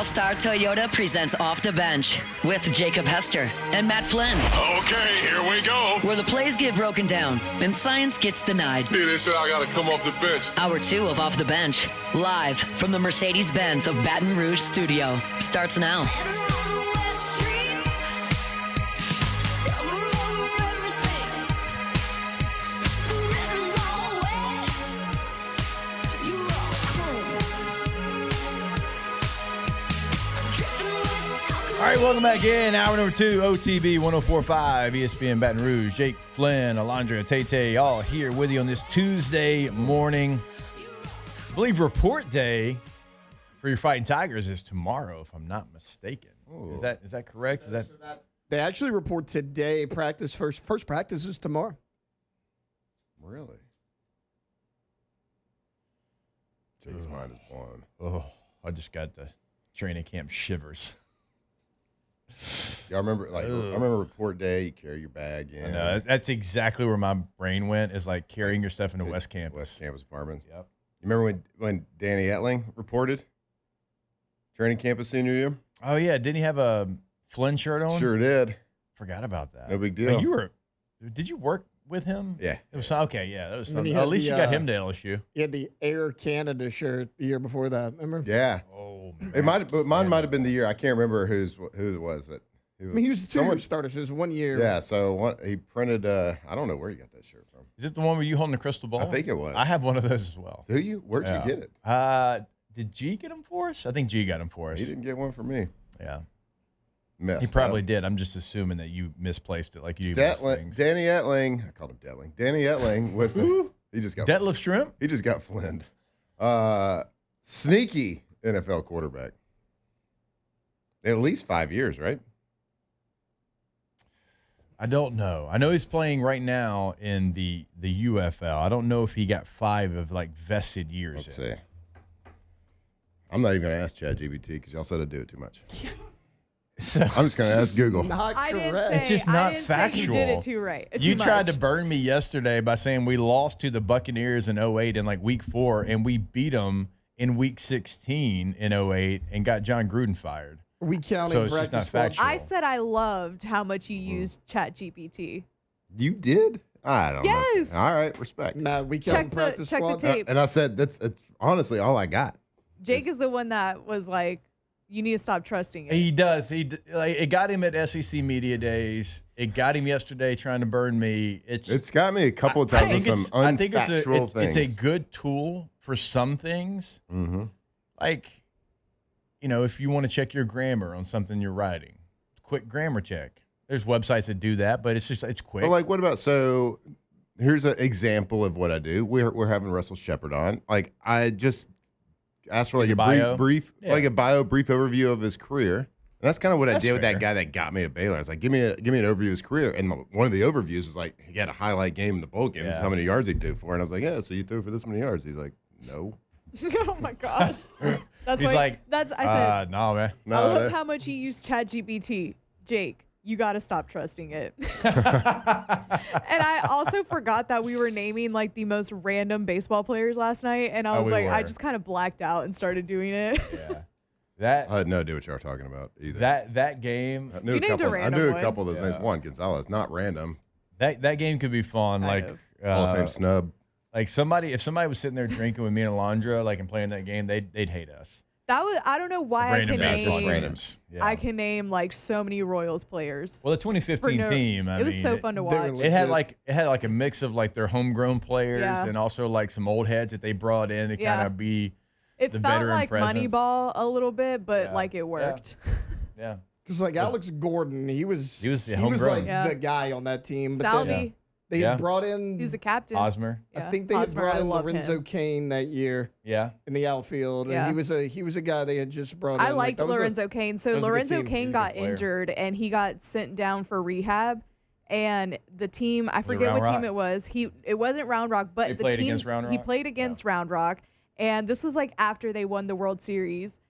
All-Star Toyota presents Off the Bench with Jacob Hester and Matt Flynn. Okay, here we go. Where the plays get broken down and science gets denied. Hey, they said I got to come off the bench. Hour 2 of Off the Bench, live from the Mercedes-Benz of Baton Rouge studio, starts now. All right, welcome back in. Hour number 2, OTB 104.5, ESPN Baton Rouge. Jake, Flynn, Alondra, Tay, all here with you on this Tuesday morning. I believe report day for your Fighting Tigers is tomorrow, if I'm not mistaken. Ooh. Is that correct? They actually report today. Practice first practice is tomorrow. Really? Jake's mind is blown. Oh, I just got the training camp shivers. Yeah, I remember report day. You carry your bag in. No, that's exactly where my brain went. Is like carrying your stuff into West Campus. West Campus apartments. Yep. You remember when Danny Etling reported training campus senior year? Oh yeah, didn't he have a Flynn shirt on? Sure did. Forgot about that. No big deal. Did you work with him? Yeah. It was okay. Yeah, that was something. At least you got him to LSU. He had the Air Canada shirt the year before that. Remember? Yeah. Oh, man. Mine might have been the year. I can't remember who it was. But he was 2 year starters. It was 1 year. Yeah. So he printed. I don't know where you got that shirt from. Is it the one where you holding the crystal ball? I think it was. I have one of those as well. Do you? Where'd you get it? Did G get them for us? I think G got them for us. He didn't get one for me. Yeah. Messed he probably up. did. I'm just assuming that you misplaced it, like you do most things. Danny Etling. I called him Detling. Danny Etling with he just got Detlef Shrimp. He just got flinned. Sneaky NFL quarterback. At least 5 years, right? I don't know. I know he's playing right now in the UFL. I don't know if he got 5 of like vested years. Let's see. I'm not even going to ask ChatGPT because y'all said I do it too much. So, I'm just going to ask Google. Not I didn't correct. say, It's just not I didn't factual. Say you did it too right. You too tried much. to burn me yesterday by saying we lost to the Buccaneers in 08 in like week 4, and we beat them in week 16 in 08 and got John Gruden fired. Are we counting So it's just practice not squad? factual. I said I loved how much you used ChatGPT. You did? I don't know. Yes. All right, respect. Nah, we counting practice check the squad. tape. And I said that's honestly all I got. Jake is the one that was like, you need to stop trusting it. He does. It got him at SEC Media Days. It got him yesterday trying to burn me. It's got me a couple of times with some unfactual things. It's a good tool for some things. Mm-hmm. Like, if you want to check your grammar on something you're writing, quick grammar check. There's websites that do that, but it's quick. But like, what about, so here's an example of what I do. We're having Russell Shepard on. Like, I just asked for like a brief overview of his career. And that's kind of what I did with that guy that got me at Baylor. I was like, give me an overview of his career. And one of the overviews was like, he had a highlight game in the bowl game. This is how many yards he threw for. And I was like, yeah, so you threw for this many yards. He's like, no. Oh my gosh. That's He's like, I said, no, man. No, I love how much you use ChatGPT. Jake, you got to stop trusting it. And I also forgot that we were naming like the most random baseball players last night. And I was I just kind of blacked out and started doing it. Yeah. I had no idea what you were talking about either. That game. I knew a couple of those names. Juan Gonzalez, not random. That game could be fun. Hall of Fame snub. Like if somebody was sitting there drinking with me and Alondra, like and playing that game, they'd hate us. I don't know why Randoms. I can name like so many Royals players. Well, the 2015 team, it was so fun to watch. It had like a mix of like their homegrown players and also like some old heads that they brought in to kind of be it the felt veteran like presence. Moneyball a little bit, but like it worked. Yeah. Because like Alex Gordon, he was like the guy on that team. But Salvi. They had brought in. He's the captain. Osmer. I think they had brought in Lorenzo Cain that year. Yeah. In the outfield, and he was a guy they had just brought in. I liked Lorenzo Cain. So Lorenzo Cain got injured and he got sent down for rehab. And the team, I forget what team it was. It wasn't Round Rock, but the team he played against Round Rock. And this was like after they won the World Series.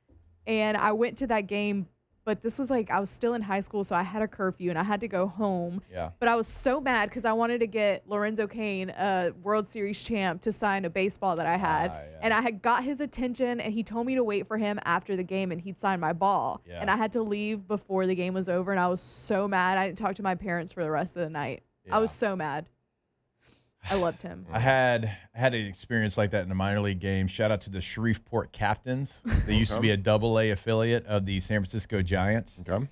And I went to that game but this was like I was still in high school, so I had a curfew and I had to go home. Yeah. But I was so mad because I wanted to get Lorenzo Cain, a World Series champ, to sign a baseball that I had. Yeah. And I had got his attention, and he told me to wait for him after the game, and he'd sign my ball. Yeah. And I had to leave before the game was over, and I was so mad. I didn't talk to my parents for the rest of the night. Yeah. I was so mad. I loved him. I had an experience like that in a minor league game. Shout out to the Shreveport Captains. They used to be a AA affiliate of the San Francisco Giants. Okay.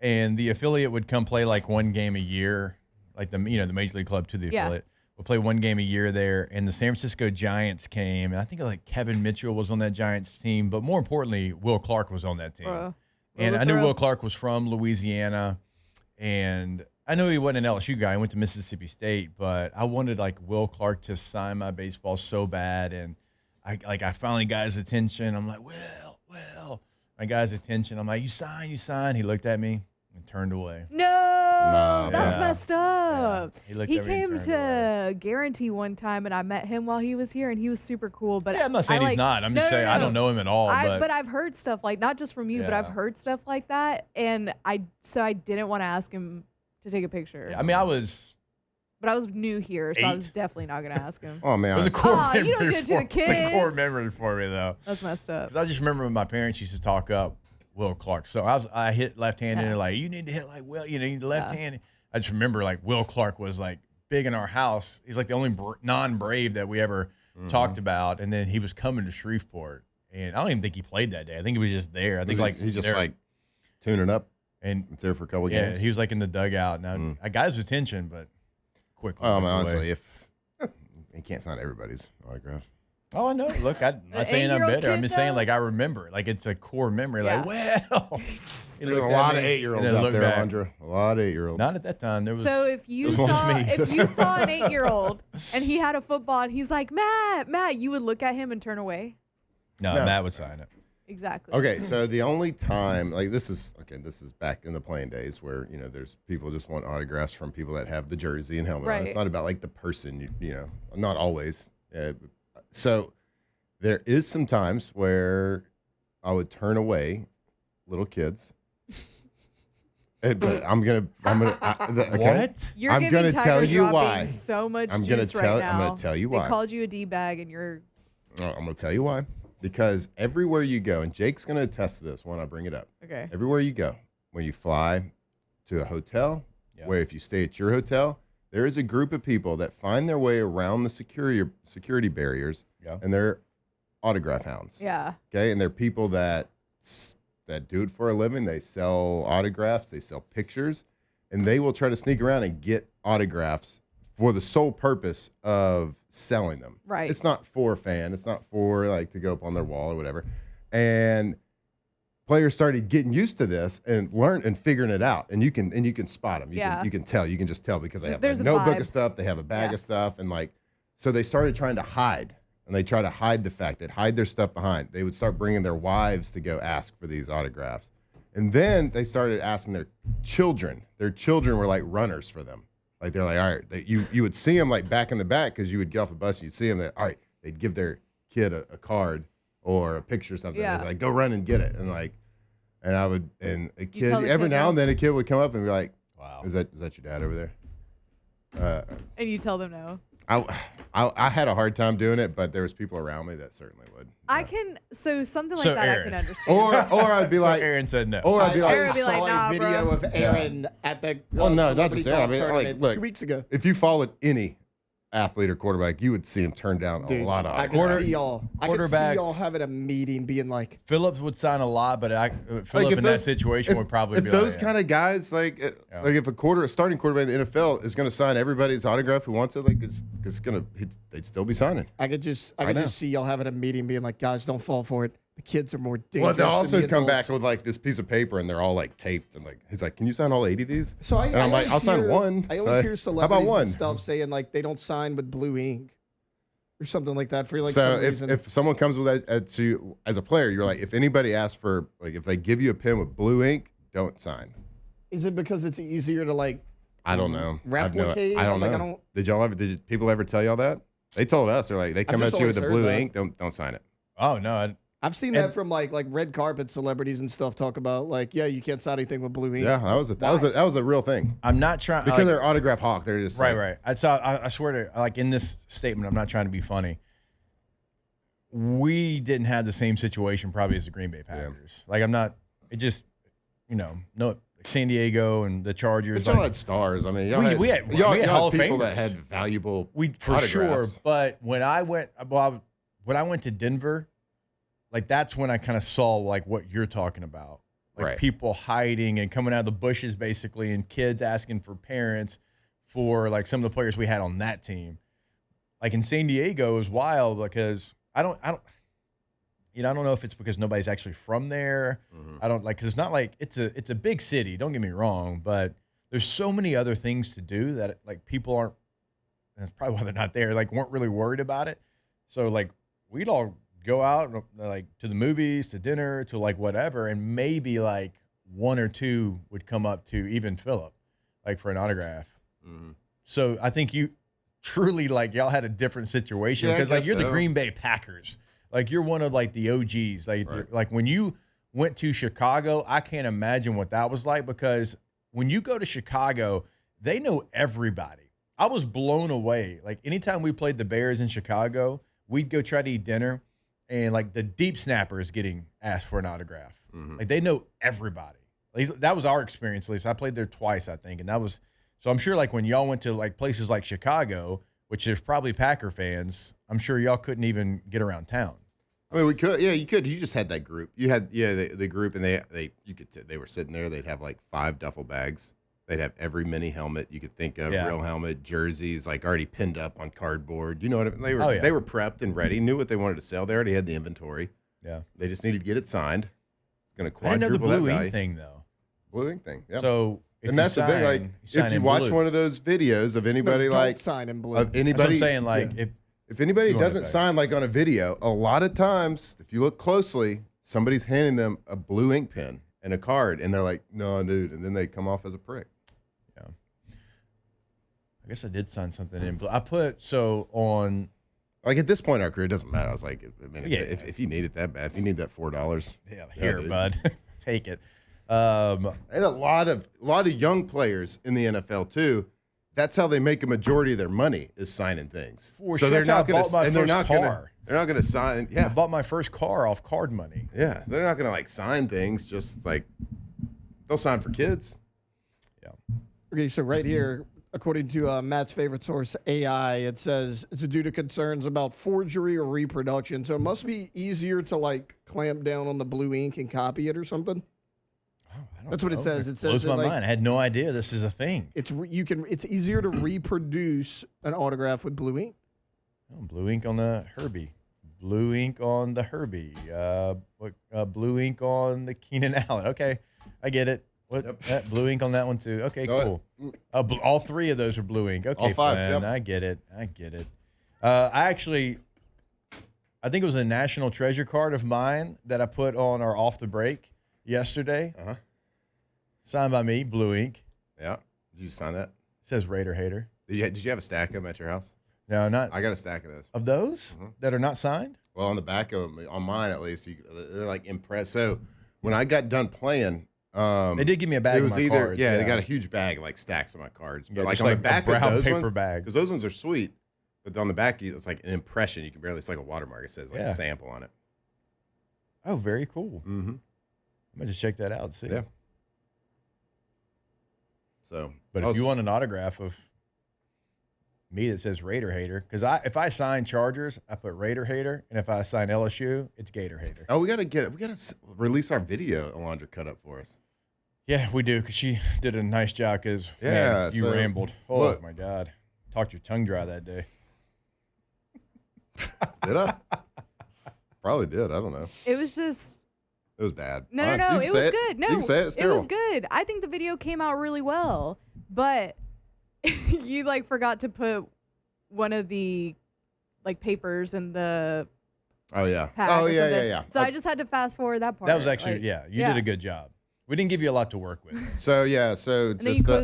And the affiliate would come play like one game a year, like the Major League Club to the affiliate. Would play one game a year there. And the San Francisco Giants came, and I think like Kevin Mitchell was on that Giants team, but more importantly, Will Clark was on that team. And I knew Will Clark was from Louisiana, and I knew he wasn't an LSU guy. He went to Mississippi State, but I wanted like Will Clark to sign my baseball so bad, and I finally got his attention. I'm like, Will, I got his attention. I'm like, you sign. He looked at me and turned away. No, that's messed up. Yeah. He came to Guarantee one time, and I met him while he was here, and he was super cool. But I'm not saying he's not. I'm just saying I don't know him at all. But I've heard stuff like, not just from you, but I've heard stuff like that, and I didn't want to ask him to take a picture. Yeah, I mean, but I was new here, so I 8. was definitely not going to ask him. Oh, man. It was a core memory. You don't do it to the kids. A core memory for me, though. That's messed up. 'Cause I just remember when my parents used to talk up Will Clark. So I hit left-handed, and they're like, you need to hit like Will, you need left-handed. I just remember like Will Clark was like big in our house. He's like the only non-Brave that we ever talked about. And then he was coming to Shreveport, and I don't even think he played that day. I think he was just there. I think like he's just like tuning up. And there for a couple of games. Yeah, he was like in the dugout. Now I got his attention, but quickly. Honestly, if he can't sign everybody's autograph. Oh, I know. Look, I'm not saying I'm better. I'm just saying like I remember. Like it's a core memory. Like, well, there's a lot of 8-year-olds out there, Andra. A lot of 8-year-olds. Not at that time. There was. So if you saw an 8-year-old and he had a football and he's like, Matt, you would look at him and turn away? No, Matt would sign it. Exactly. Okay, so the only time, like this is back in the playing days where, there's people just want autographs from people that have the jersey and helmet on. It's not about like the person, not always. So there is some times where I would turn away little kids. But I'm gonna okay. What? You're I'm giving gonna Tiger tell you Dropping why. So much I'm juice right now. I'm gonna tell you why. They called you a D-bag and you're. I'm gonna tell you why. Because everywhere you go, and Jake's gonna attest to this when I bring it up. Okay. Everywhere you go, when you fly to a hotel, where if you stay at your hotel, there is a group of people that find their way around the security barriers, and they're autograph hounds. Yeah. Okay, and they're people that do it for a living. They sell autographs, they sell pictures, and they will try to sneak around and get autographs for the sole purpose of selling them. Right. It's not for a fan. It's not for like to go up on their wall or whatever. And players started getting used to this and figuring it out. And you can spot them. You can tell. You can just tell because they have a notebook of stuff. They have a bag of stuff, and so they started trying to hide. And they try to hide the fact that hide their stuff behind. They would start bringing their wives to go ask for these autographs. And then they started asking their children. Their children were like runners for them. Like they're like, all right, you would see them like back in the back because you would get off the bus and you'd see them. That all right, they'd give their kid a card or a picture or something. Yeah. They'd like, go run and get it. And a kid every kid now and then a kid would come up and be like, wow, is that your dad over there? And you tell them no. I had a hard time doing it, but there was people around me that certainly would. Something like that Aaron. I can understand. Or I'd be like, Aaron said no. Or I'd be like, Aaron would be like, saw nah, a video bro. of Aaron at the well, no, not celebrity just Aaron. I golf mean, tournament look, 2 weeks ago. If you followed any athlete or quarterback, you would see him turn down a lot of I autographs. could see y'all having a meeting being like, Phillips would sign a lot, but Phillips in that situation would probably be those like, kind of guys, like if a starting quarterback in the NFL is going to sign everybody's autograph who wants it, like they'd still be signing. I could just see y'all having a meeting being like, guys, don't fall for it. The kids are more dangerous. Well, they'll also than the come adults. back with like this piece of paper and they're all like taped and like he's like, can you sign all 80 of these? So I'm like, I'll sign one. I always hear How celebrities about one? and stuff saying like they don't sign with blue ink or something like that for like so some reason. if someone comes with that to you as a player, you're like, if anybody asks for like if they give you a pen with blue ink, don't sign. Is it because it's easier to like? I don't know. Replicate? I don't Like, know. Did people ever tell y'all that? They told us. They're like, they come just at you with the always blue heard that. ink, don't sign it. oh no, I've seen that from like red carpet celebrities and stuff talk about like, yeah, you can't sign anything with blue ink. Yeah, that was a real thing. I'm not trying because they're autograph hawk. They're just right. I swear to like in this statement, I'm not trying to be funny. We didn't have the same situation probably as the Green Bay Packers. Yeah. Like I'm not. It just no San Diego and the Chargers. But y'all had stars. I mean, we had Hall of people that had valuable for autographs. Sure. But when I went to Denver. Like, that's when I kind of saw, like, what you're talking about. Like, people hiding and coming out of the bushes, basically, and kids asking for parents for, like, some of the players we had on that team. Like, in San Diego, it was wild because I don't know if it's because nobody's actually from there. Mm-hmm. Because it's not like it's a big city, don't get me wrong, but there's so many other things to do that, like, people aren't, and that's probably why they're not there, like, weren't really worried about it. So, like, we'd all go out like to the movies, to dinner, to like whatever, and maybe like one or two would come up to even Philip, like for an autograph. Mm-hmm. So I think you truly like y'all had a different situation because like you're the Green Bay Packers, like you're one of like the OGs. Like when you went to Chicago, I can't imagine what that was like because when you go to Chicago, they know everybody. I was blown away. Like anytime we played the Bears in Chicago, we'd go try to eat dinner. And, like, the deep snapper is getting asked for an autograph. Mm-hmm. Like, they know everybody. At least, that was our experience, at least. I played there twice, I think. And that was – so I'm sure, like, when y'all went to, like, places like Chicago, which there's probably Packer fans, I'm sure y'all couldn't even get around town. I mean, we could. Yeah, you could. You just had that group. You had, the group, and they were sitting there. They'd have, like, 5 duffel bags. They'd have every mini helmet you could think of, real helmet, jerseys, like already pinned up on cardboard. You know what I mean? They were prepped and ready, knew what they wanted to sell. They already had the inventory. Yeah. They just needed to get it signed. It's going to quadruple that value. I know the blue ink thing, though. Blue ink thing, yeah. So, that's the thing. Like, if you watch one of those videos of anybody don't sign in blue. Of anybody, that's what I'm saying, like, if anybody doesn't sign like on a video, a lot of times, if you look closely, somebody's handing them a blue ink pen and a card, and they're like, "No, dude," and then they come off as a prick. I guess I did sign something in. I put on. Like at this point in our career, it doesn't matter. I was like, I mean, if you need it that bad, if you need that $4, here, bud, take it. And a lot of young players in the NFL too. That's how they make a majority of their money is signing things. They're not going to, and they're not going to sign. Yeah, I bought my first car off card money. Yeah, they're not going to like sign things. Just like they'll sign for kids. Yeah. Okay, so right here. According to Matt's favorite source, AI, it says it's due to concerns about forgery or reproduction. So it must be easier to like clamp down on the blue ink and copy it or something. Oh, I don't That's what know. it says. It blows my mind. I had no idea this is a thing. It's easier to reproduce an autograph with blue ink. Oh, blue ink on the Herbie. Blue ink on the Herbie. Blue ink on the Keenan Allen. Okay, I get it. Blue ink on that one too. Okay, cool. All 3 of those are blue ink. Okay, all 5. Yep. I get it. I think it was a national treasure card of mine that I put on our off the break yesterday. Signed by me, blue ink. Yeah. Did you sign that? It says Raider Hater. Did you have a stack of them at your house? No, not. I got a stack of those. Of those that are not signed? Well, on the back of them, on mine at least, they're like impressed. So when I got done playing. They did give me a bag of my cards. Yeah, they got a huge bag, like stacks of my cards. But yeah, like on the back of those paper ones, bag. because those ones are sweet. But on the back, it's like an impression. You can barely, it's like a watermark. It says like a sample on it. Oh, very cool. Mm-hmm. I'm going to just check that out and see. Yeah. So, but if you want an autograph of me that says Raider Hater, because if I sign Chargers, I put Raider Hater, and if I sign LSU, it's Gator Hater. Oh, we got to release our video Alondra cut up for us. Yeah, we do, because she did a nice job, because you rambled. Oh, look, my God. Talked your tongue dry that day. Did I? Probably did. I don't know. It was just... It was bad. No. It was good. No, you can say it. It was good. I think the video came out really well, but you like forgot to put one of the like papers in the pack or something. So I just had to fast forward that part. That was actually you did a good job. We didn't give you a lot to work with. So just to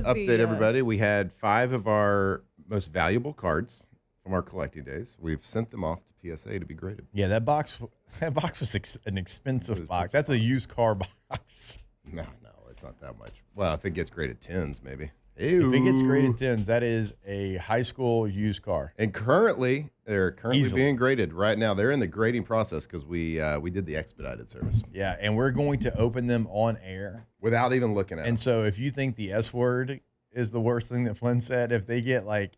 update everybody, we had 5 of our most valuable cards from our collecting days. We've sent them off to PSA to be graded. Yeah, that box was an expensive box. That's a used car box. No, it's not that much. Well, if it gets graded 10s, maybe. Ew. If it gets graded 10s, that is a high school used car. And they're currently being graded right now. They're in the grading process because we did the expedited service. Yeah, and we're going to open them on air without even looking at them. And so if you think the S word is the worst thing that Flynn said, if they get like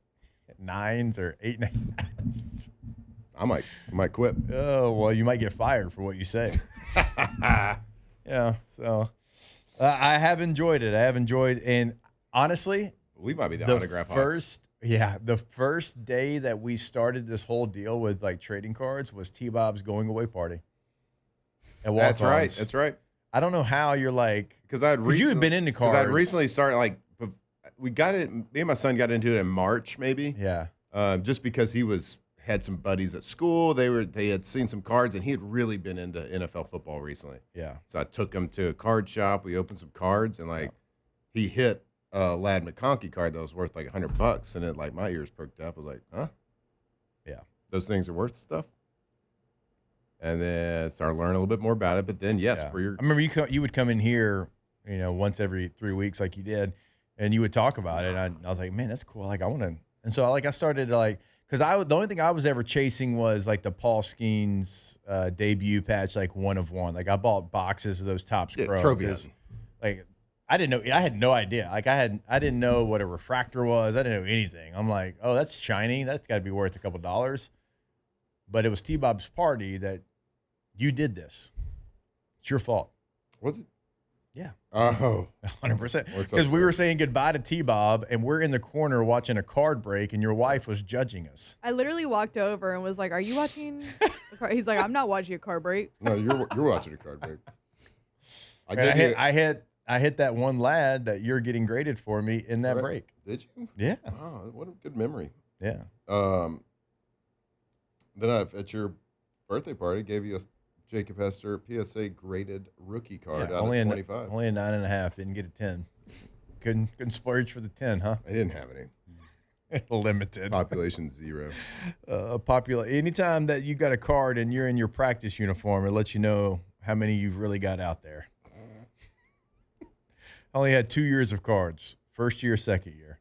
9s or 8 9s, I might quit. Oh, well, you might get fired for what you say. Yeah, so I have enjoyed it. And honestly, we might be the autograph first. Yeah, the first day that we started this whole deal with like trading cards was T-Bob's going away party. That's right. That's right. I don't know how you're like because you had been into cards. Because I'd recently started like we got it. Me and my son got into it in March, maybe. Yeah. Just because he had some buddies at school. They had seen some cards, and he had really been into NFL football recently. Yeah. So I took him to a card shop. We opened some cards, and he hit a Lad McConkey card that was worth like $100, and it my ears perked up. I was like, huh? Yeah. Those things are worth stuff. And then started learning a little bit more about it. But then, yes, I remember you would come in here, once every 3 weeks, like you did, and you would talk about it. And I was like, man, that's cool. Like I want to. And so I started to because the only thing I was ever chasing was like the Paul Skeens debut patch, like 1 of 1. Like I bought boxes of those Topps Pro. Trophy. Like I didn't know. I had no idea. Like I didn't know what a refractor was. I didn't know anything. I'm like, oh, that's shiny. That's got to be worth a couple $. But it was T-Bob's party that you did this. It's your fault. Was it? Yeah. Oh. 100%. Because we were saying goodbye to T-Bob, and we're in the corner watching a card break, and your wife was judging us. I literally walked over and was like, are you watching? He's like, I'm not watching a card break. No, you're watching a card break. I hit that one lad that you're getting graded for me in that break. Did you? Yeah. Oh, what a good memory. Yeah. Then at your birthday party, gave you a Jacob Hester PSA graded rookie card out of 25. Only a 9.5. Didn't get a 10. Couldn't splurge for the 10, huh? I didn't have any. Limited. Population 0. Anytime that you got a card and you're in your practice uniform, it lets you know how many you've really got out there. I only had 2 years of cards. First year, second year.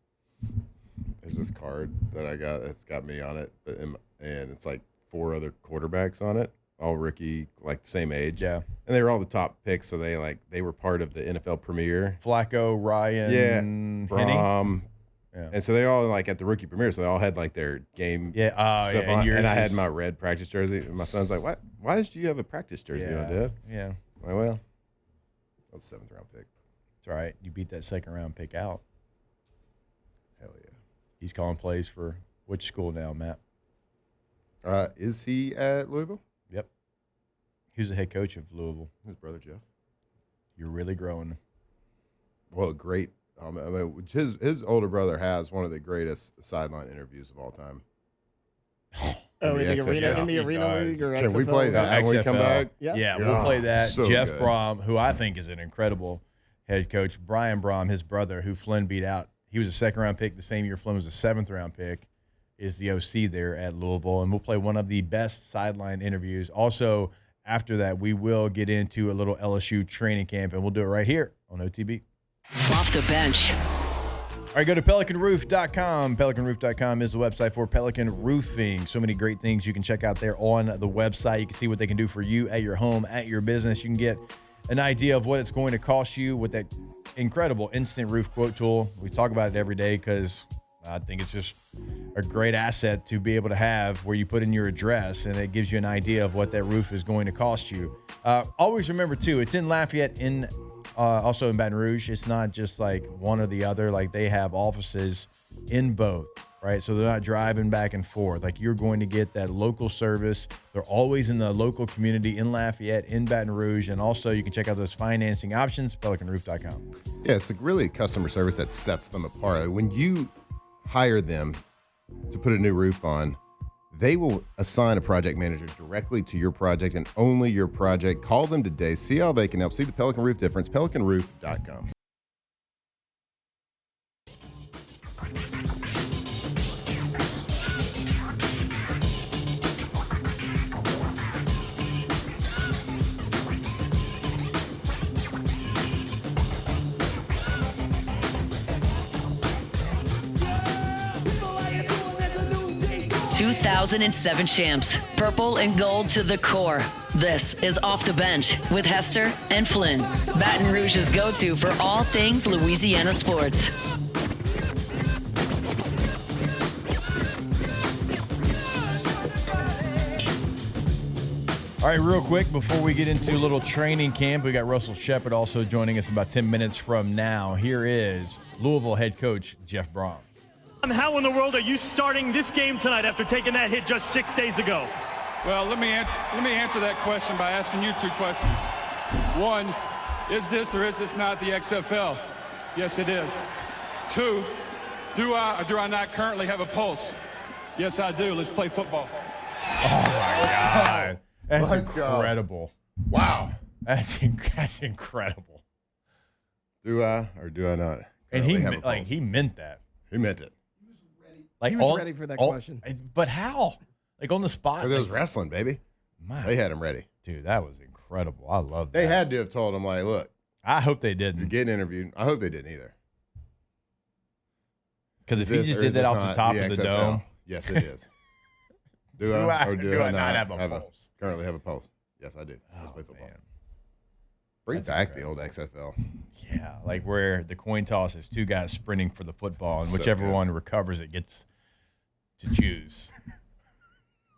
There's this card that I got that's got me on it, and it's like 4 other quarterbacks on it, all rookie, like the same age. Yeah. And they were all the top picks, so they were part of the NFL premiere. Flacco, Ryan, Brom. Yeah. And so they all at the rookie premiere, so they all had their game. Yeah. Stuff on. And I had my red practice jersey. And my son's like, "What? Why did you have a practice jersey on, Dad?" Yeah. I'm like, well, that was a 7th round pick. That's all right. You beat that 2nd round pick out. Hell yeah. He's calling plays for which school now, Matt? Is he at Louisville? Yep. Who's the head coach of Louisville? His brother, Jeff. You're really growing. Well, great. I mean, his older brother has one of the greatest sideline interviews of all time. In the arena league or Can XFL? we play that when we come back? Yeah, we'll play that. So Jeff good. Brom, who I think is an incredible head coach. Brian Brom, his brother, who Flynn beat out. He was a 2nd round pick the same year Flynn was a 7th round pick, is the OC there at Louisville. And we'll play one of the best sideline interviews. Also, after that, we will get into a little LSU training camp, and we'll do it right here on OTB. Off the bench. All right, go to PelicanRoof.com. PelicanRoof.com is the website for Pelican Roofing. So many great things you can check out there on the website. You can see what they can do for you at your home, at your business. You can get an idea of what it's going to cost you with that incredible instant roof quote tool. We talk about it every day because I think it's just a great asset to be able to have where you put in your address and it gives you an idea of what that roof is going to cost you. Always remember, too, it's in Lafayette, also in Baton Rouge. It's not just one or the other. They have offices in both, right? So they're not driving back and forth. You're going to get that local service. They're always in the local community in Lafayette, in Baton Rouge. And also you can check out those financing options, PelicanRoof.com. Yeah, it's really customer service that sets them apart. When you hire them to put a new roof on, they will assign a project manager directly to your project and only your project. Call them today. See how they can help. See the Pelican Roof difference. PelicanRoof.com. 2007 champs, purple and gold to the core. This is Off the Bench with Hester and Flynn, Baton Rouge's go-to for all things Louisiana sports. All right, real quick, before we get into a little training camp, we got Russell Shepard also joining us in about 10 minutes from now. Here is Louisville head coach Jeff Brom. How in the world are you starting this game tonight after taking that hit just 6 days ago? Well, let me answer that question by asking you two questions. One, is this or is this not the XFL? Yes, it is. Two, do I or do I not currently have a pulse? Yes, I do. Let's play football. Oh, my God. That's incredible. Wow. That's incredible. Do I or do I not? And he meant that. He meant it. Like he was ready for that question. But how? Like on the spot? Because it was wrestling, baby. They had him ready. Dude, that was incredible. I love that. They had to have told him, like, look. I hope they didn't. You're getting interviewed. I hope they didn't either. Because if he just did that off the top of the dome. Yes, it is. Do I or do I not have a pulse? Currently have a pulse. Yes, I do. Let's play football. Man. Bring back the old XFL. Yeah, like where the coin toss is two guys sprinting for the football, and whichever one recovers it gets to choose.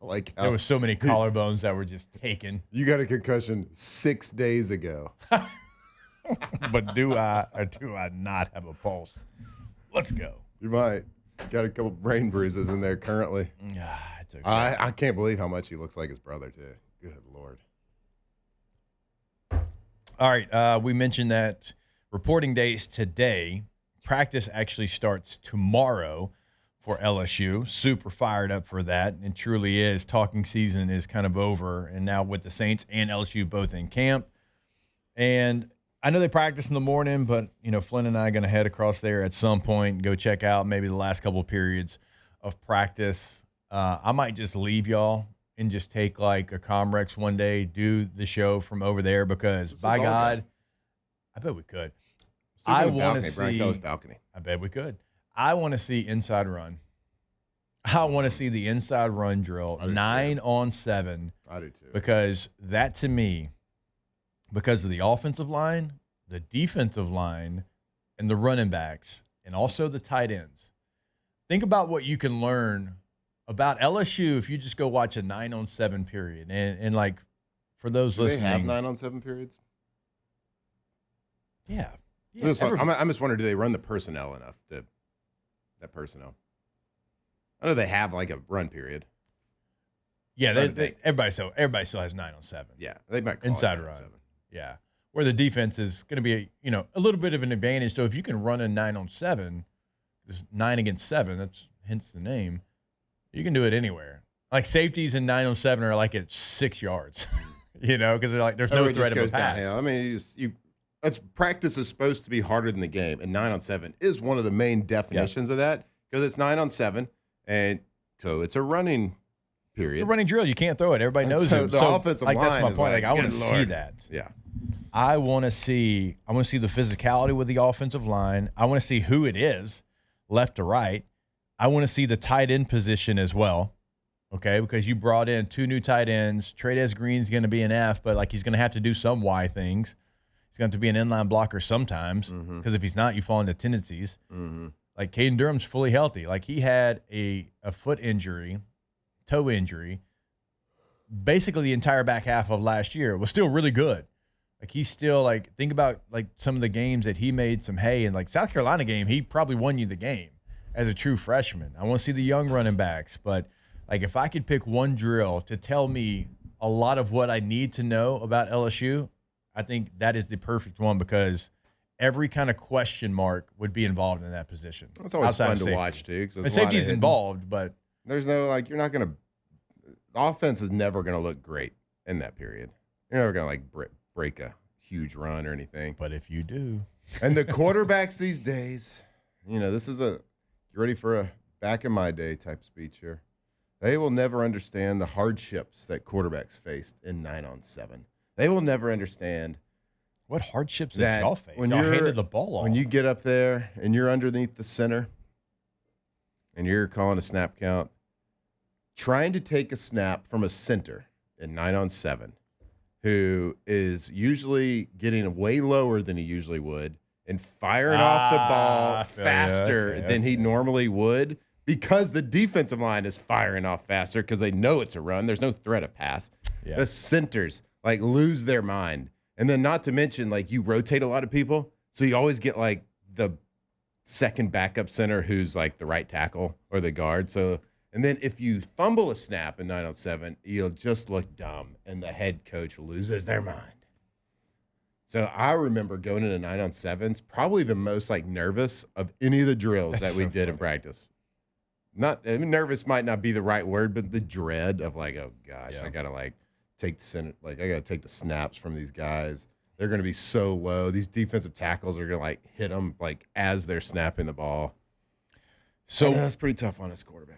Like there was so many collarbones that were just taken. You got a concussion 6 days ago. But do I or do I not have a pulse? Let's go. You might. Got a couple brain bruises in there currently. It's okay. I can't believe how much he looks like his brother, too. Good Lord. All right. We mentioned that reporting day is today. Practice actually starts tomorrow for LSU. Super fired up for that. It truly is. Talking season is kind of over. And now with the Saints and LSU both in camp. And I know they practice in the morning, but, Flynn and I are going to head across there at some point and go check out maybe the last couple of periods of practice. I might just leave y'all and just take like a Comrex one day, do the show from over there because, by God, I bet we could. I want to see Brian Kelly's balcony. I bet we could. I want to see inside run. I want to see the inside run drill, 9-on-7. I do too. Because that to me, because of the offensive line, the defensive line, and the running backs, and also the tight ends. Think about what you can learn about LSU if you just go watch a 9-on-7 period. And like, for those listening. Do they have 9-on-7 periods? Yeah. I'm just wondering, do they run the personnel enough? That personnel. I know they have like a run period. Yeah, everybody still has 9-on-7. Yeah, they might call inside it run. Yeah, where the defense is going to be a little bit of an advantage. So if you can run a 9-on-7, it's 9 against 7. That's hence the name. You can do it anywhere. Like safeties in 9-on-7 are like at 6 yards, because they're like there's no threat of a pass. Downhill. I mean, that's practice is supposed to be harder than the game, and 9-on-7 is one of the main definitions of that because it's 9-on-7, and so it's a running period. It's a running drill. You can't throw it. Everybody knows it. The offensive line that's my point. Like I want to see that. Yeah. I want to see the physicality with the offensive line. I want to see who it is, left to right. I want to see the tight end position as well. Okay, because you brought in 2 new tight ends. Trey'Dez Green's going to be an F, but like he's going to have to do some Y things. He's going to have to be an inline blocker sometimes because if he's not, you fall into tendencies. Mm-hmm. Like Caden Durham's fully healthy. Like he had a foot injury, toe injury, basically the entire back half of last year. Was still really good. Like he's still like think about like some of the games that he made some hay in. Like South Carolina game, he probably won you the game as a true freshman. I want to see the young running backs, but like if I could pick one drill to tell me a lot of what I need to know about LSU, I think that is the perfect one because every kind of question mark would be involved in that position. It's always fun to watch too. The safety's involved, but there's no like you're not going to. The offense is never going to look great in that period. You're never going to like break a huge run or anything. But if you do, and the quarterbacks these days, this is a you ready for a back in my day type speech here. They will never understand the hardships that quarterbacks faced in 9-on-7. They will never understand what hardships that y'all face. When y'all you're handed the ball off. When you get up there and you're underneath the center and you're calling a snap count, trying to take a snap from a center in 9-on-7 who is usually getting way lower than he usually would and firing off the ball faster than he normally would because the defensive line is firing off faster because they know it's a run. There's no threat of pass. Yeah. The centers, like, lose their mind. And then not to mention, like, you rotate a lot of people, so you always get, like, the second backup center who's, like, the right tackle or the guard. So, and then if you fumble a snap in 9-on-7, you'll just look dumb, and the head coach loses their mind. So I remember going into 9-on-7s, probably the most, like, nervous of any of the drills that we did in practice. Nervous might not be the right word, but the dread of, like, oh gosh, I gotta, like, take the snaps from these guys. They're gonna be so low. These defensive tackles are gonna, like, hit them, like, as they're snapping the ball. So that's pretty tough on us quarterbacks.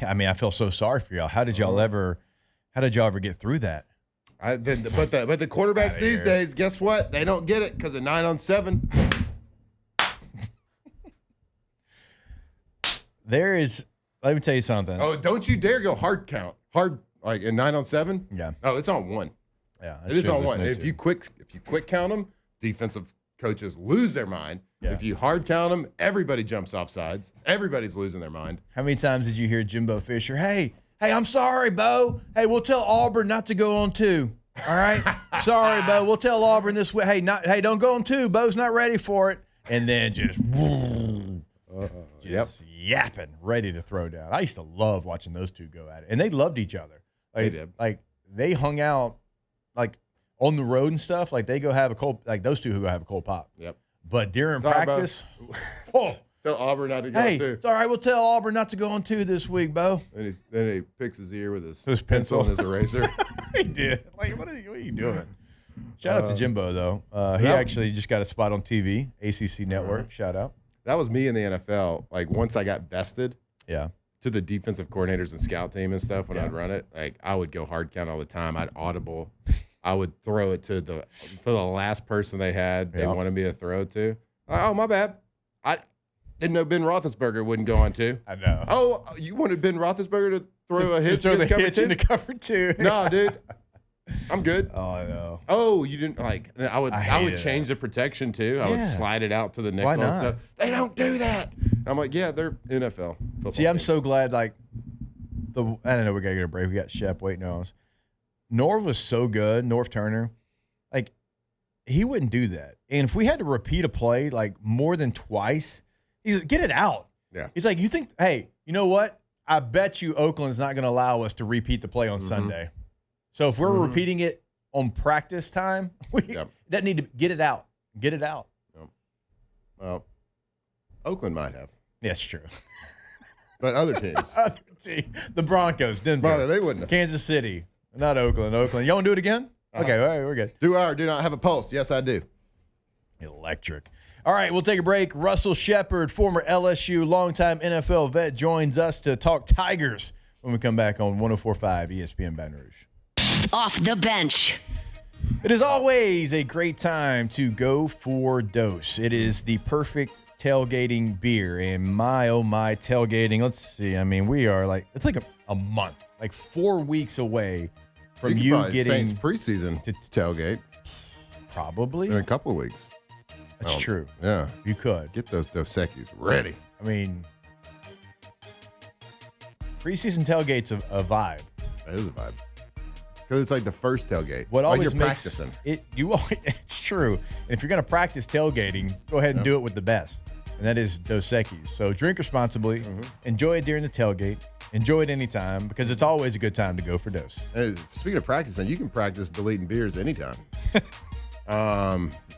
Yeah, I mean, I feel so sorry for y'all. How did y'all ever get through that? But the quarterbacks these days, guess what? They don't get it because of 9-on-7. Let me tell you something. Oh, don't you dare go hard, like in 9-on-7. Yeah. Oh, it's on 1. Yeah, it is on 1. If you quick count them, defensive coaches lose their mind. Yeah. If you hard count them, everybody jumps off sides. Everybody's losing their mind. How many times did you hear Jimbo Fisher? Hey, I'm sorry, Bo. Hey, we'll tell Auburn not to go on 2. All right? Sorry, Bo. We'll tell Auburn this way. Hey, don't go on 2. Bo's not ready for it. And then just yapping, ready to throw down. I used to love watching those two go at it. And they loved each other. Like, they did. Like, they hung out, like, on the road and stuff. Like, they go have a cold, like, those two who go have a cold pop. Yep. But during practice, tell Auburn not to go on 2. It's all right. We'll tell Auburn not to go on 2 this week, Bo. Then he picks his ear with his pencil and his eraser. He did. Like, what are you doing? Shout out to Jimbo, though. He actually just got a spot on TV, ACC Network. Shout out. That was me in the NFL. Like, once I got vested to the defensive coordinators and scout team and stuff when I'd run it, like, I would go hard count all the time. I'd audible. I would throw it to the last person they wanted me to throw it to. Oh, my bad. I didn't know Ben Roethlisberger wouldn't go on 2. I know. Oh, you wanted Ben Roethlisberger to throw a hitch into cover 2. No, dude. I'm good. Oh, I know. Oh, you didn't like. I would change the protection too. I would slide it out to the nickel. Why not? And stuff. They don't do that. I'm like, yeah, they're NFL football. See, I'm so glad. Like, I don't know. We gotta get a break. We got Shep waiting on us. Norv was so good. Norv Turner, like, he wouldn't do that. And if we had to repeat a play like more than twice, he's like, get it out. Yeah. He's like, you think? Hey, you know what? I bet you Oakland's not going to allow us to repeat the play on Sunday. So if we're repeating it on practice time, we that need to get it out. Get it out. Yep. Well, Oakland might have. Yeah, it's true. But other teams. The Broncos, Denver. Well, they wouldn't have. Kansas City. Not Oakland. You want to do it again? Okay, all right, we're good. Do I or do not have a pulse? Yes, I do. Electric. All right, we'll take a break. Russell Shepard, former LSU, longtime NFL vet, joins us to talk Tigers when we come back on 104.5 ESPN Baton Rouge. Off the bench. It is always a great time to go for Dose. It is the perfect tailgating beer. And my, oh my, tailgating. Let's see. I mean, we are like, it's like a month, like 4 weeks away from you getting Saints preseason to tailgate. Probably. In a couple of weeks. That's true. Yeah. You could. Get those Dos Equis ready. I mean, preseason tailgate's a vibe. It is a vibe. Because it's like the first tailgate. What like always you're makes practicing. It's true. And if you're going to practice tailgating, go ahead and do it with the best. And that is Dos Equis. So drink responsibly. Enjoy it during the tailgate. Enjoy it anytime because it's always a good time to go for Dos. Hey, speaking of practicing, you can practice deleting beers anytime.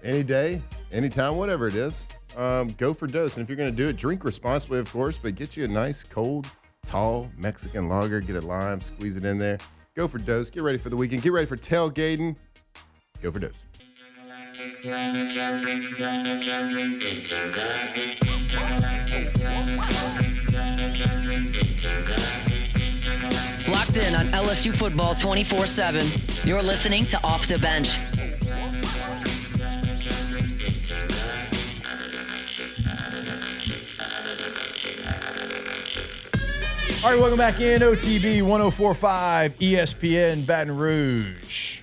Any day, anytime, whatever it is. Go for Dos. And if you're going to do it, drink responsibly, of course, but get you a nice, cold, tall Mexican lager. Get a lime, squeeze it in there. Go for Dos. Get ready for the weekend. Get ready for tailgating. Go for Dos. Locked in on LSU football 24/7. You're listening to Off the Bench. All right, welcome back in OTB 1045 ESPN Baton Rouge.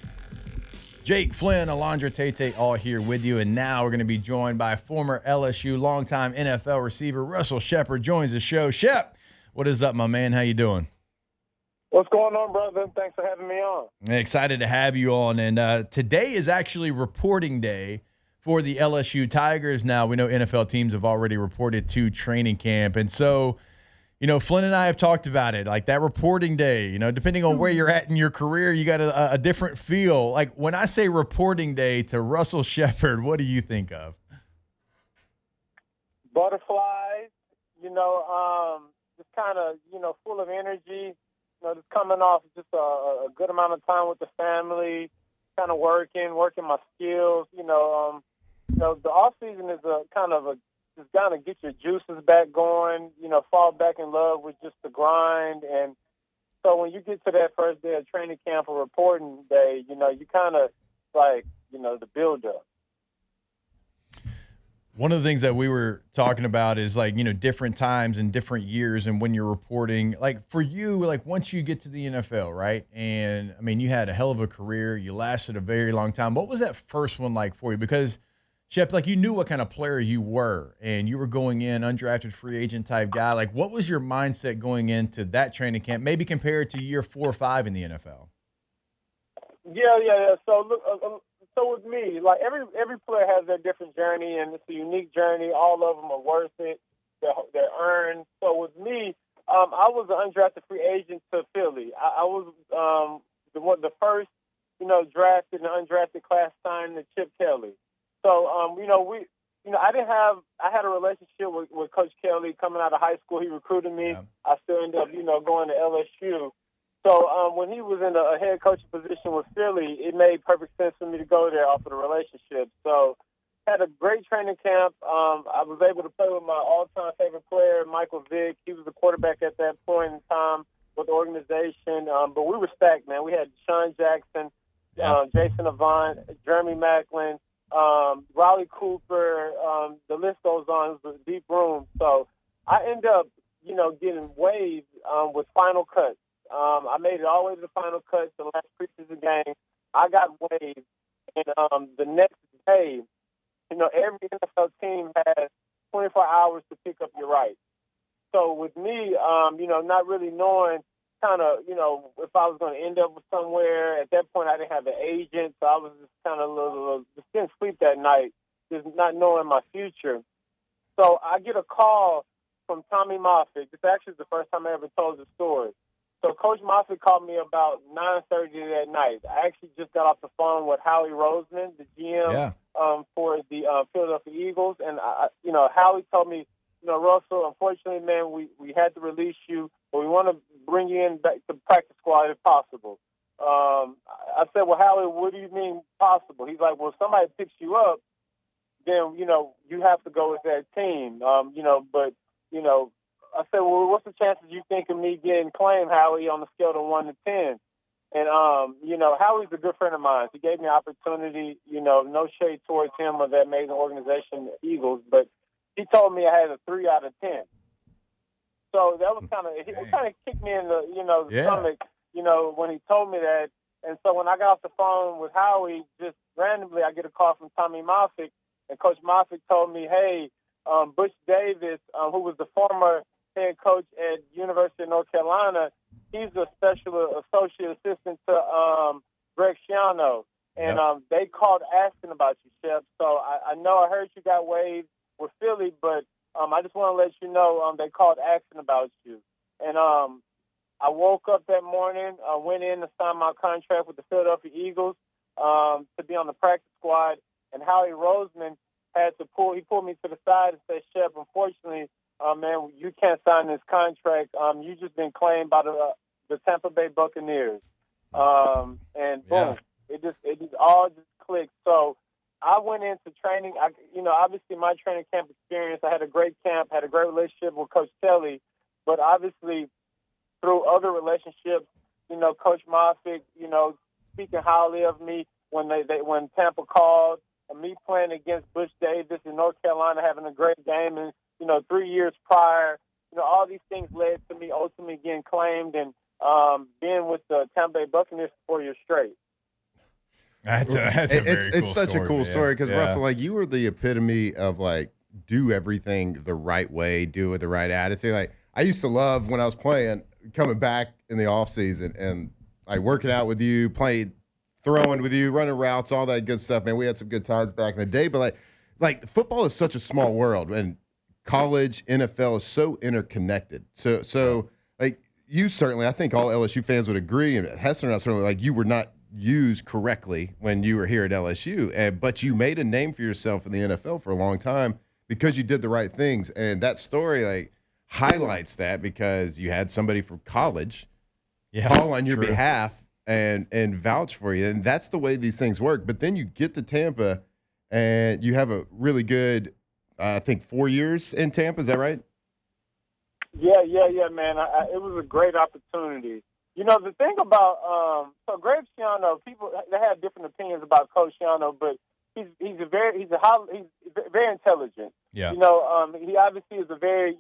Jake Flynn, Alondra Tate, all here with you. And now we're going to be joined by former LSU longtime NFL receiver Russell Shepard joins the show. Shep, what is up, my man? How you doing? What's going on, brother? Thanks for having me on. Excited to have you on. And today is actually reporting day for the LSU Tigers. Now, we know NFL teams have already reported to training camp. And so, Flynn and I have talked about it, like that reporting day, depending on where you're at in your career, you got a different feel. Like when I say reporting day to Russell Shepard, what do you think of? Butterflies, just kind of, full of energy, just coming off just a good amount of time with the family, kind of working my skills, the off season is just kind of get your juices back going, fall back in love with just the grind. And so when you get to that first day of training camp or reporting day, you kind of like, the build-up. One of the things that we were talking about is like, different times and different years and when you're reporting. Like for you, like once you get to the NFL, right? And, I mean, you had a hell of a career. You lasted a very long time. What was that first one like for you? Because Shep, like you knew what kind of player you were and you were going in undrafted free agent type guy. Like what was your mindset going into that training camp, maybe compared to year 4 or 5 in the NFL? Yeah. So look, so with me, like every player has their different journey and it's a unique journey. All of them are worth it. They're earned. So with me, I was an undrafted free agent to Philly. I was the first, drafted and undrafted class signed to Chip Kelly. So, I had a relationship with Coach Kelly coming out of high school. He recruited me. Yeah. I still ended up, going to LSU. So when he was in a head coaching position with Philly, it made perfect sense for me to go there off of the relationship. So had a great training camp. I was able to play with my all-time favorite player, Michael Vick. He was the quarterback at that point in time with the organization. But we were stacked, man. We had Sean Jackson, Jason Avant, Jeremy Macklin, Riley Cooper, the list goes on. It was a deep room. So I end up, getting waived with final cuts. I made it all the way to the final cuts, the last preseason game. I got waived. And the next day, every NFL team has 24 hours to pick up your rights. So with me, not really knowing kind of, if I was going to end up with somewhere. At that point, I didn't have an agent, so I was just kind of just didn't sleep that night, just not knowing my future. So I get a call from Tommy Moffitt. This actually is the first time I ever told the story. So Coach Moffitt called me about 9:30 that night. I actually just got off the phone with Howie Roseman, the GM for the Philadelphia Eagles, and Howie told me, Russell, unfortunately, man, we had to release you, but we want to bring you in back to practice squad if possible. I said, well, Howie, what do you mean possible? He's like, well, if somebody picks you up, then, you have to go with that team. I said, well, what's the chances you think of me getting claimed, Howie, on the scale of 1 to 10? And, Howie's a good friend of mine. He gave me an opportunity, no shade towards him or that amazing organization, the Eagles, but he told me I had a 3 out of 10. So that was it kind of kicked me in the, stomach, when he told me that. And so when I got off the phone with Howie, just randomly, I get a call from Tommy Moffitt, and Coach Moffitt told me, hey, Butch Davis, who was the former head coach at University of North Carolina, he's a special associate assistant to Greg Schiano. And they called asking about you, Shep. So I know I heard you got waived with Philly, but I just want to let you know they called asking about you. And I woke up that morning, went in to sign my contract with the Philadelphia Eagles to be on the practice squad. And Howie Roseman he pulled me to the side and said, Shep, unfortunately, man, you can't sign this contract. You just been claimed by the Tampa Bay Buccaneers. And boom, it just all just clicked. So I went into training. Obviously my training camp experience, I had a great camp, had a great relationship with Coach Kelly, but obviously through other relationships, Coach Moffitt, speaking highly of me when Tampa called, me playing against Butch Davis in North Carolina, having a great game, and 3 years prior, all these things led to me ultimately getting claimed and being with the Tampa Bay Buccaneers for 4 years straight. That's a very cool It's such story, a cool man. story because, Yeah. Russell, like, you were the epitome of, like, do everything the right way, do it with the right attitude. Like, I used to love when I was playing, coming back in the offseason and, like, working out with you, playing, throwing with you, running routes, all that good stuff, man. We had some good times back in the day. But, like football is such a small world, and college, NFL is so interconnected. So like, you certainly, I think all LSU fans would agree, and Hester and I certainly, like, you were not used correctly when you were here at LSU, but you made a name for yourself in the NFL for a long time because you did the right things. And that story, like, highlights that because you had somebody from college call on your behalf and vouch for you. And that's the way these things work. But then you get to Tampa and you have a really good, I think, 4 years in Tampa. Is that right? Yeah, man. It was a great opportunity. You know, the thing about so Greg Schiano, people they have different opinions about Coach Schiano, but he's very intelligent. Yeah. You know, he obviously is a very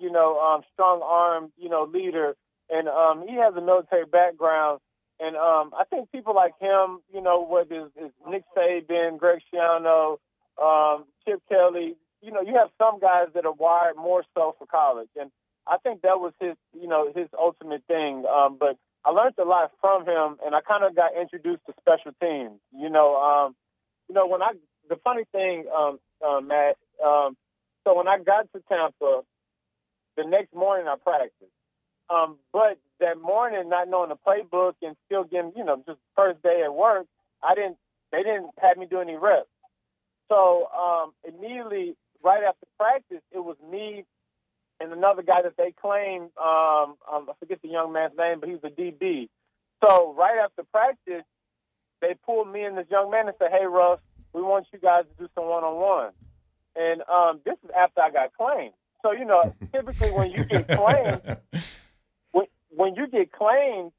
strong-armed leader, and he has a military background. And I think people like him, whether it's Nick Saban, Greg Schiano, Chip Kelly, you have some guys that are wired more so for college, and I think that was his ultimate thing. But I learned a lot from him, and I kind of got introduced to special teams. The funny thing, Matt. So when I got to Tampa, the next morning I practiced. But that morning, not knowing the playbook and still getting, just first day at work, they didn't have me do any reps. So immediately, right after practice, it was me and another guy that they claimed, I forget the young man's name, but he was a DB. So right after practice, they pulled me and this young man and said, "Hey, Russ, we want you guys to do some one-on-one." And this is after I got claimed. So, typically when you get claimed, when you get claimed,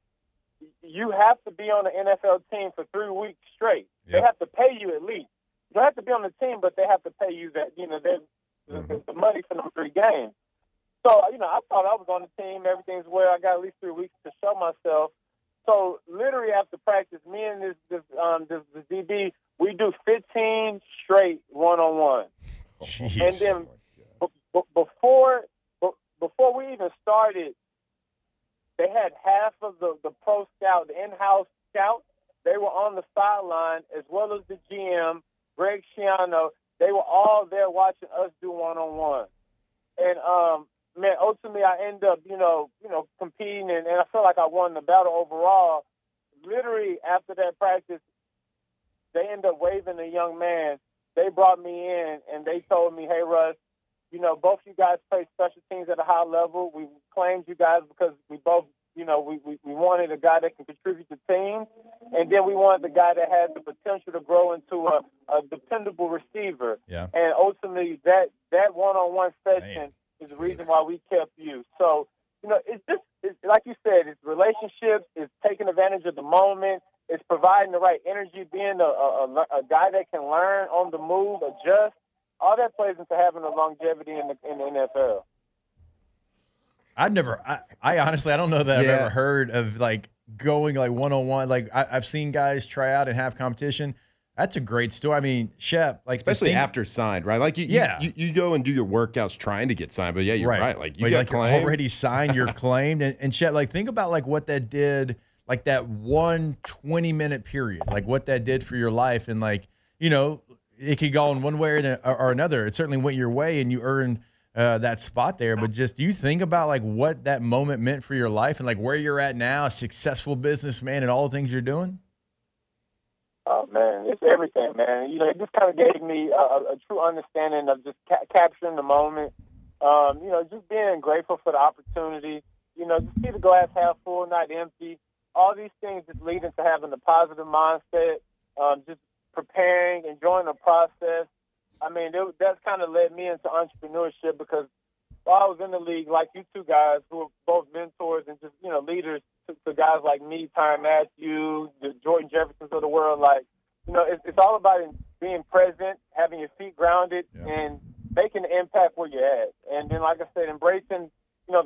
you have to be on the NFL team for 3 weeks straight. Yep. They have to pay you at least. You don't have to be on the team, but they have to pay you that, the money for the 3 games. So, I thought I was on the team. Everything's well. I got at least 3 weeks to show myself. So, literally after practice, me and this DB, we do 15 straight one-on-one. Jeez. And then before we even started, they had half of the pro scout, the in-house scout. They were on the sideline, as well as the GM, Greg Schiano. They were all there watching us do one-on-one. And, man, ultimately I end up, competing, and I feel like I won the battle overall. Literally, after that practice, they end up waiving a young man. They brought me in, and they told me, "Hey, Russ, both you guys play special teams at a high level. We claimed you guys because we both, we wanted a guy that can contribute to teams, and then we wanted the guy that had the potential to grow into a dependable receiver." Yeah. And ultimately, that one-on-one session is the reason why we kept you. So, it's like you said, it's relationships, it's taking advantage of the moment, it's providing the right energy, being a guy that can learn on the move, adjust. All that plays into having a longevity in the NFL. I honestly, I don't know that I've ever heard of like going like one-on-one. Like I've seen guys try out and have competition. That's a great story. I mean, Shep, like especially after signed, right? Like you go and do your workouts trying to get signed, but yeah, you're right. Like you got claimed. You're already signed, you're claimed, and Shep, like think about like what that did, like that 1 20-minute period, like what that did for your life, and like it could go in one way or another. It certainly went your way, and you earned that spot there. But just do you think about like what that moment meant for your life and like where you're at now, a successful businessman, and all the things you're doing? Oh, man, it's everything, man. It just kind of gave me a true understanding of just capturing the moment, just being grateful for the opportunity, just see the glass half full, not empty. All these things just lead into having a positive mindset, just preparing, enjoying the process. I mean, that's kind of led me into entrepreneurship because while I was in the league, like you two guys who are both mentors and just, leaders to guys like me, Tyrann Mathieu, the Jordan Jeffersons of the world, like, it's all about being present, having your feet grounded, and making an impact where you're at. And then, like I said, embracing,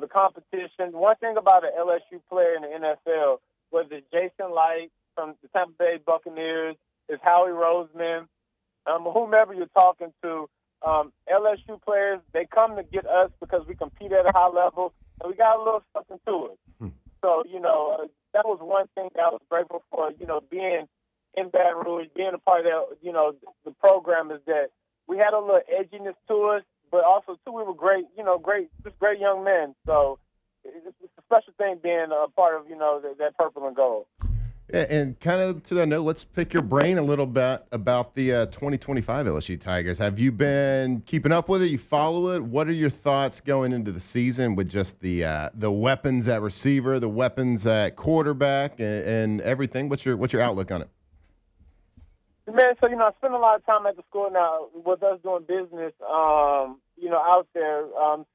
the competition. One thing about an LSU player in the NFL, whether it's Jason Light from the Tampa Bay Buccaneers, is Howie Roseman, whomever you're talking to, LSU players, they come to get us because we compete at a high level, and we got a little something to it. So, that was one thing that I was grateful for, being in Baton Rouge, being a part of that, the program, is that we had a little edginess to us, but also, too, we were great young men. So it's a special thing being a part of, that purple and gold. Yeah, and kind of to that note, let's pick your brain a little bit about the 2025 LSU Tigers. Have you been keeping up with it? You follow it? What are your thoughts going into the season with just the weapons at receiver, the weapons at quarterback, and everything? What's your outlook on it? Man, so, I spend a lot of time at the school now with us doing business, out there.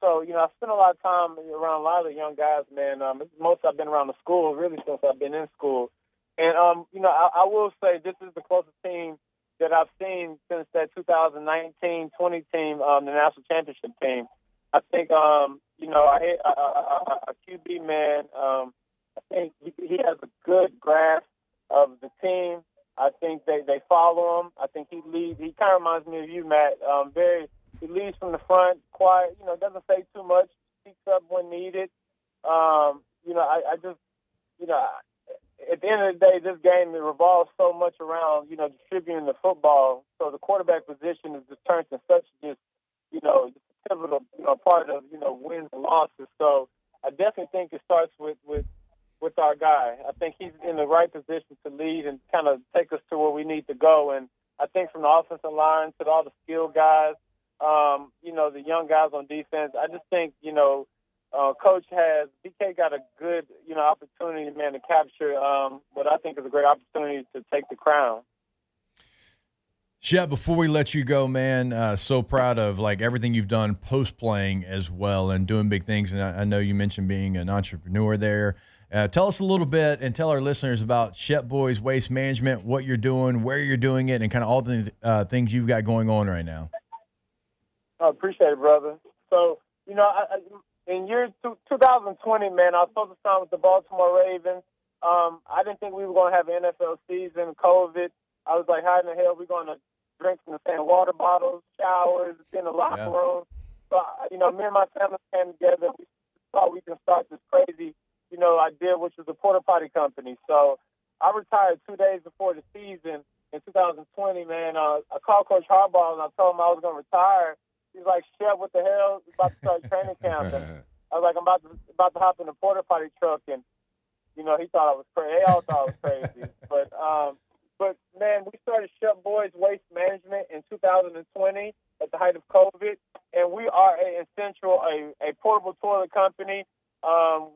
So, I spend a lot of time around a lot of the young guys, man. Most I've been around the school, really, since I've been in school. And, I will say this is the closest team that I've seen since that 2019-20 team, the national championship team. I think, a QB, man, I think he has a good grasp of the team. I think they follow him. I think he leads. He kind of reminds me of you, Matt. He leads from the front, quiet. Doesn't say too much. Speaks up when needed. At the end of the day, this game, it revolves so much around distributing the football. So the quarterback position is just turned to such just pivotal part of wins and losses. So I definitely think it starts with our guy. I think he's in the right position to lead and kind of take us to where we need to go. And I think from the offensive line to all the skilled guys, the young guys on defense, I just think, Coach BK got a good, opportunity, man, to capture what I think is a great opportunity to take the crown. Shep, before we let you go, man, so proud of everything you've done post-playing as well and doing big things. And I know you mentioned being an entrepreneur there. Tell us a little bit and tell our listeners about Shep Boys Waste Management, what you're doing, where you're doing it, and kind of all the things you've got going on right now. I appreciate it, brother. So, in year 2020, man, I was supposed to sign with the Baltimore Ravens. I didn't think we were going to have an NFL season, COVID. I was like, how in the hell are we going to drink from the same water bottles, showers, in the locker room? So, me and my family came together. We thought we can start this crazy idea, which was a porta potty company. So I retired 2 days before the season in 2020, man. I called Coach Harbaugh and I told him I was going to retire. He's like, Shep, what the hell? We're about to start training camp. And I was like, I'm about to hop in the porta potty truck. And, he thought I was crazy. They all thought I was crazy. But man, we started Shep Boys Waste Management in 2020 at the height of COVID. And we are a portable toilet company.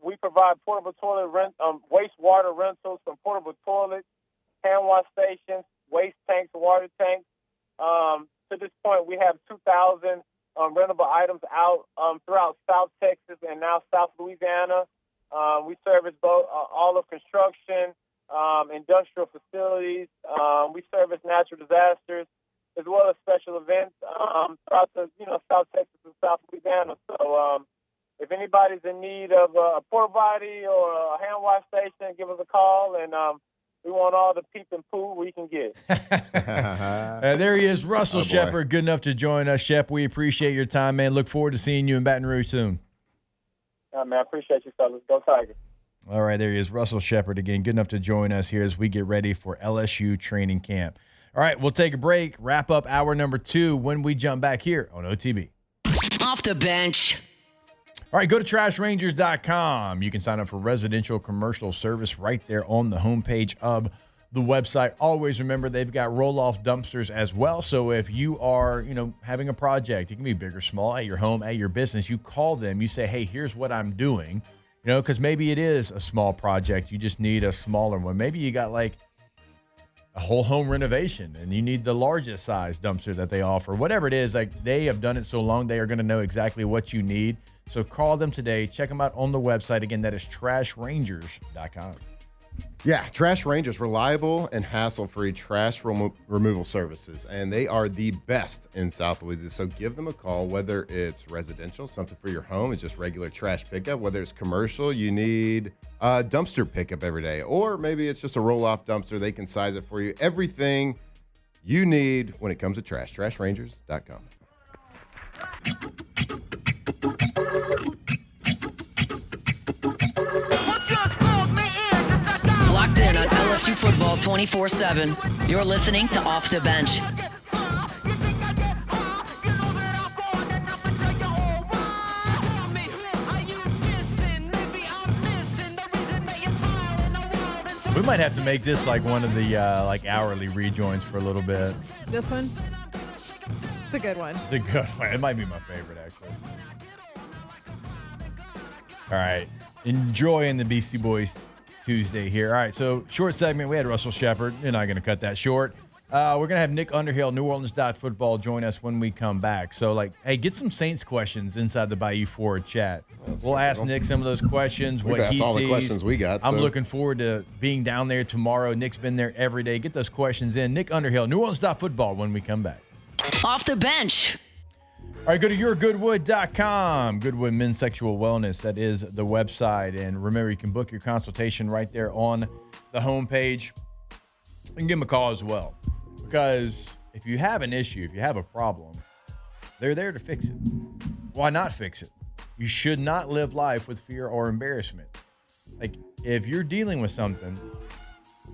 We provide portable toilet wastewater rentals from portable toilets, hand wash stations, waste tanks, water tanks. To this point, we have 2,000 rentable items out throughout South Texas and now South Louisiana. We service both all of construction, industrial facilities. We service natural disasters as well as special events throughout the South Texas and South Louisiana. So if anybody's in need of a porta potty or a hand wash station, give us a call, and we want all the peep and poo we can get. There he is, Russell Shepard, good enough to join us. Shep, we appreciate your time, man. Look forward to seeing you in Baton Rouge soon. Man, I appreciate you, fellas. Go Tigers. All right, there he is, Russell Shepard again, good enough to join us here as we get ready for LSU training camp. All right, we'll take a break, wrap up hour number 2 when we jump back here on OTB. Off the bench. All right, go to trashrangers.com. You can sign up for residential commercial service right there on the homepage of the website. Always remember they've got roll-off dumpsters as well. So if you are, having a project, it can be big or small, at your home, at your business, you call them, you say, hey, here's what I'm doing, because maybe it is a small project. You just need a smaller one. Maybe you got a whole home renovation and you need the largest size dumpster that they offer. Whatever it is, they have done it so long, they are going to know exactly what you need. So call them today. Check them out on the website. Again, that is trashrangers.com. Yeah, Trash Rangers, reliable and hassle-free trash removal services, and they are the best in South Louisiana. So give them a call, whether it's residential, something for your home, it's just regular trash pickup, whether it's commercial, you need dumpster pickup every day, or maybe it's just a roll-off dumpster. They can size it for you. Everything you need when it comes to trash. TrashRangers.com. Locked in on LSU football 24/7. You're listening to Off the Bench. We might have to make this like one of the like hourly rejoins for a little bit. This one? It's a good one. It's a good one. It might be my favorite, actually. All right. Enjoying the Beastie Boys Tuesday here. All right, so short segment. We had Russell Shepard. You're not going to cut that short. We're going to have Nick Underhill, New Orleans Football, join us when we come back. So, hey, get some Saints questions inside the Bayou Forward chat. We'll ask Nick some of those questions. We've asked all the questions we got. I'm looking forward to being down there tomorrow. Nick's been there every day. Get those questions in. Nick Underhill, New Orleans Football, when we come back. Off the Bench. All right, go to yourgoodwood.com. Goodwood Men's Sexual Wellness. That is the website. And remember, you can book your consultation right there on the homepage. You can give them a call as well. Because if you have an issue, if you have a problem, they're there to fix it. Why not fix it? You should not live life with fear or embarrassment. Like, if you're dealing with something,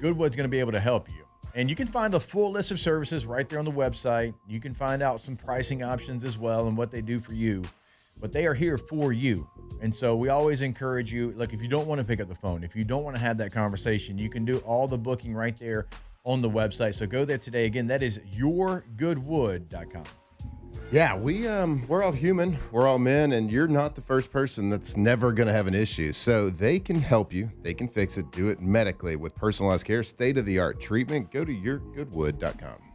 Goodwood's going to be able to help you. And you can find a full list of services right there on the website. You can find out some pricing options as well and what they do for you. But they are here for you. And so we always encourage you, look, if you don't want to pick up the phone, if you don't want to have that conversation, you can do all the booking right there on the website. So go there today. Again, that is yourgoodwood.com. Yeah, we're all human, we're all men, and you're not the first person that's never going to have an issue. So they can help you, they can fix it, do it medically with personalized care, state-of-the-art treatment. Go to yourgoodwood.com.